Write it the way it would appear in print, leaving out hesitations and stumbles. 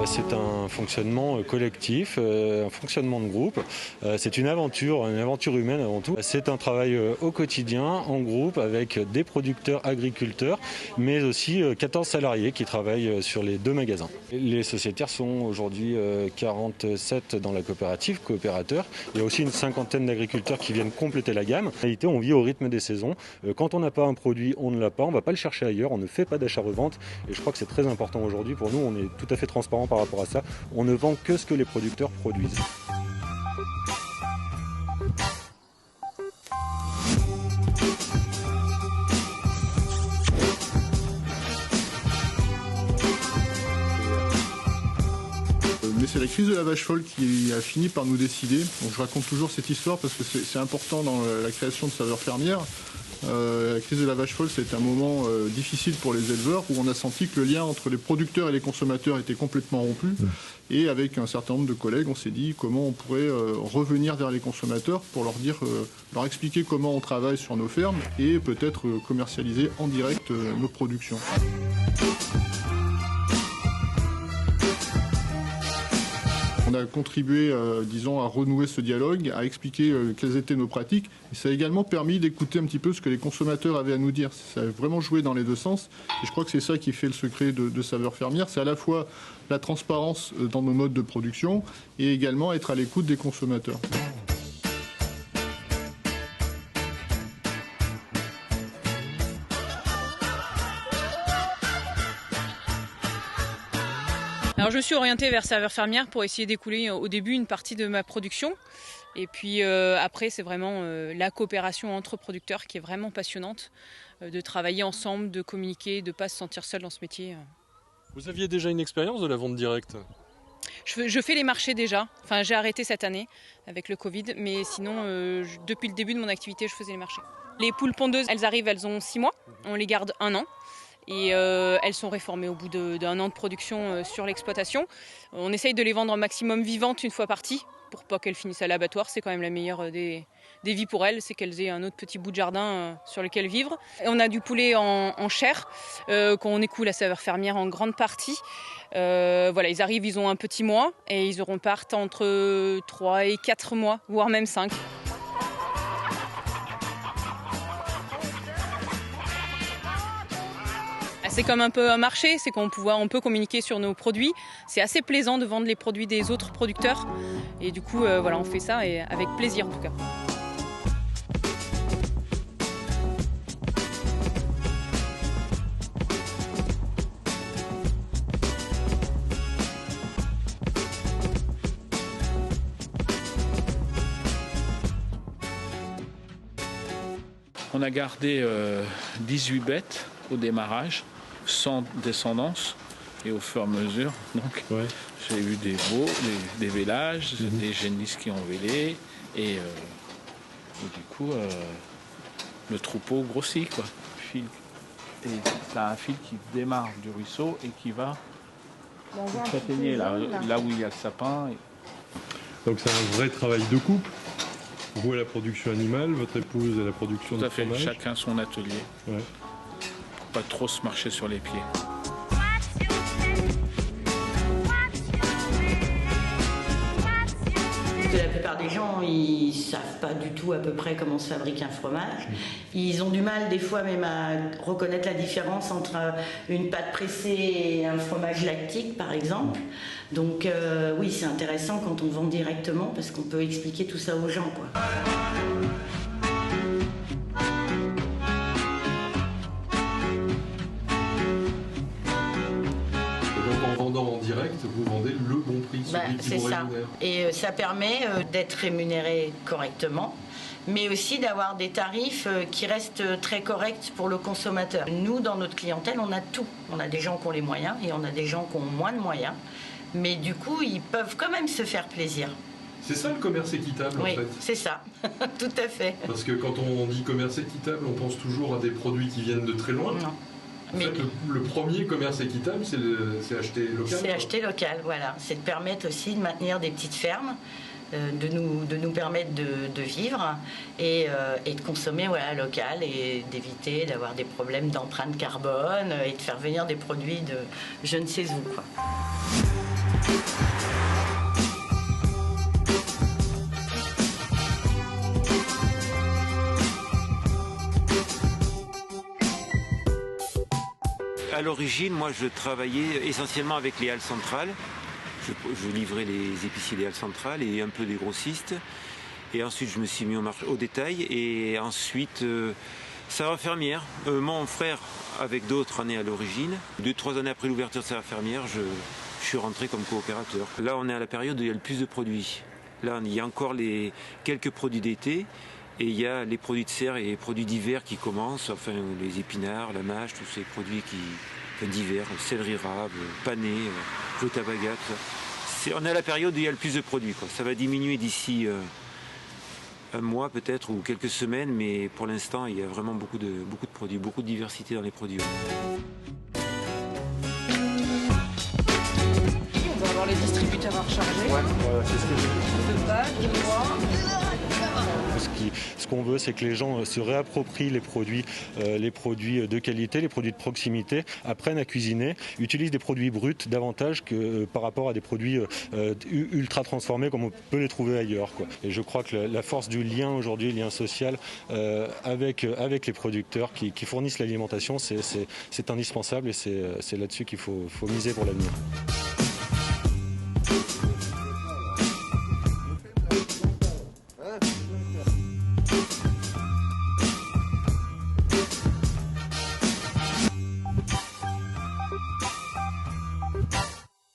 C'est un fonctionnement collectif, un fonctionnement de groupe. C'est une aventure humaine avant tout. C'est un travail au quotidien, en groupe, avec des producteurs agriculteurs, mais aussi 14 salariés qui travaillent sur les 2 magasins. Les sociétaires sont aujourd'hui 47 dans la coopérative, coopérateurs. Il y a aussi une cinquantaine d'agriculteurs qui viennent compléter la gamme. En réalité, on vit au rythme des saisons. Quand on n'a pas un produit, on ne l'a pas. On ne va pas le chercher ailleurs. On ne fait pas d'achat-revente. Et je crois que c'est très important aujourd'hui pour nous. On est tout à fait transparent par rapport à ça. On ne vend que ce que les producteurs produisent. Mais c'est la crise de la vache folle qui a fini par nous décider. Donc je raconte toujours cette histoire parce que c'est important dans la création de Saveurs Fermières. La crise de la vache folle, c'est un moment difficile pour les éleveurs où on a senti que le lien entre les producteurs et les consommateurs était complètement rompu. Et avec un certain nombre de collègues, on s'est dit comment on pourrait revenir vers les consommateurs pour leur expliquer comment on travaille sur nos fermes et peut-être commercialiser en direct nos productions. On a contribué, à renouer ce dialogue, à expliquer quelles étaient nos pratiques. Et ça a également permis d'écouter un petit peu ce que les consommateurs avaient à nous dire. Ça a vraiment joué dans les deux sens. Et je crois que c'est ça qui fait le secret de Saveurs Fermières. C'est à la fois la transparence dans nos modes de production et également être à l'écoute des consommateurs. Alors je me suis orientée vers Saveurs Fermières pour essayer d'écouler au début une partie de ma production. Et puis après, c'est vraiment la coopération entre producteurs qui est vraiment passionnante, de travailler ensemble, de communiquer, de ne pas se sentir seul dans ce métier. Vous aviez déjà une expérience de la vente directe ? Je fais les marchés déjà. Enfin, j'ai arrêté cette année avec le Covid, mais sinon, depuis le début de mon activité, je faisais les marchés. Les poules pondeuses, elles arrivent, elles ont 6 mois. On les garde 1 an. Et elles sont réformées au bout d'1 an de production sur l'exploitation. On essaye de les vendre un maximum vivantes une fois parties pour pas qu'elles finissent à l'abattoir. C'est quand même la meilleure des vies pour elles, c'est qu'elles aient un autre petit bout de jardin sur lequel vivre. Et on a du poulet en chair qu'on écoule à Saveurs Fermières en grande partie. Ils arrivent, ils ont un petit mois et ils repartent entre 3 et 4 mois, voire même 5. C'est comme un peu un marché, c'est qu'on peut communiquer sur nos produits. C'est assez plaisant de vendre les produits des autres producteurs. Et du coup, on fait ça et avec plaisir en tout cas. On a gardé 18 bêtes au démarrage, sans descendance, et au fur et à mesure, donc, j'ai eu des veaux, des vélages, des génisses qui ont vélé, et du coup, le troupeau grossit, quoi. Et t'as un fil qui démarre du ruisseau et qui va s'atteigner là où il y a le sapin. Donc c'est un vrai travail de couple. Vous à la production animale, votre épouse à la production de fromage. Tout à fait, chacun son atelier. Ouais. Pas trop se marcher sur les pieds. La plupart des gens, ils savent pas du tout à peu près comment se fabrique un fromage. Ils ont du mal des fois même à reconnaître la différence entre une pâte pressée et un fromage lactique par exemple. Donc oui, c'est intéressant quand on vend directement parce qu'on peut expliquer tout ça aux gens, quoi. En direct, vous vendez le bon prix, celui qui vous rémunère. Et ça permet d'être rémunéré correctement, mais aussi d'avoir des tarifs qui restent très corrects pour le consommateur. Nous, dans notre clientèle, on a tout. On a des gens qui ont les moyens et on a des gens qui ont moins de moyens, mais du coup, ils peuvent quand même se faire plaisir. C'est ça le commerce équitable, oui, en fait. C'est ça, tout à fait. Parce que quand on dit commerce équitable, on pense toujours à des produits qui viennent de très loin. Non. En fait, le premier commerce équitable, c'est acheter local. C'est acheter local, voilà. C'est de permettre aussi de maintenir des petites fermes, de nous permettre de vivre et de consommer local et d'éviter d'avoir des problèmes d'empreinte carbone et de faire venir des produits de je ne sais où, quoi. À l'origine, moi, je travaillais essentiellement avec les halles centrales. Je livrais les épiciers des halles centrales et un peu des grossistes. Et ensuite, je me suis mis au détail. Et ensuite, Saveurs Fermières. Mon frère, avec d'autres, en est à l'origine. 2-3 années après l'ouverture de Saveurs Fermières, je suis rentré comme coopérateur. Là, on est à la période où il y a le plus de produits. Là, il y a encore quelques produits d'été. Et il y a les produits de serre et les produits d'hiver qui commencent, enfin les épinards, la mâche, tous ces produits d'hiver, céleri rave, pané, rutabaga, tout ça. On est à la période où il y a le plus de produits, quoi. Ça va diminuer d'ici un mois peut-être ou quelques semaines, mais pour l'instant il y a vraiment beaucoup de produits, beaucoup de diversité dans les produits. On va avoir les distributeurs à recharger. Ouais, voilà, c'est ce que j'ai. Le bac, moi. Ce qu'on veut, c'est que les gens se réapproprient les produits de qualité, les produits de proximité, apprennent à cuisiner, utilisent des produits bruts davantage que par rapport à des produits ultra transformés comme on peut les trouver ailleurs, quoi. Et je crois que la force du lien aujourd'hui, le lien social avec les producteurs qui fournissent l'alimentation, c'est indispensable et c'est là-dessus qu'il faut miser pour l'avenir.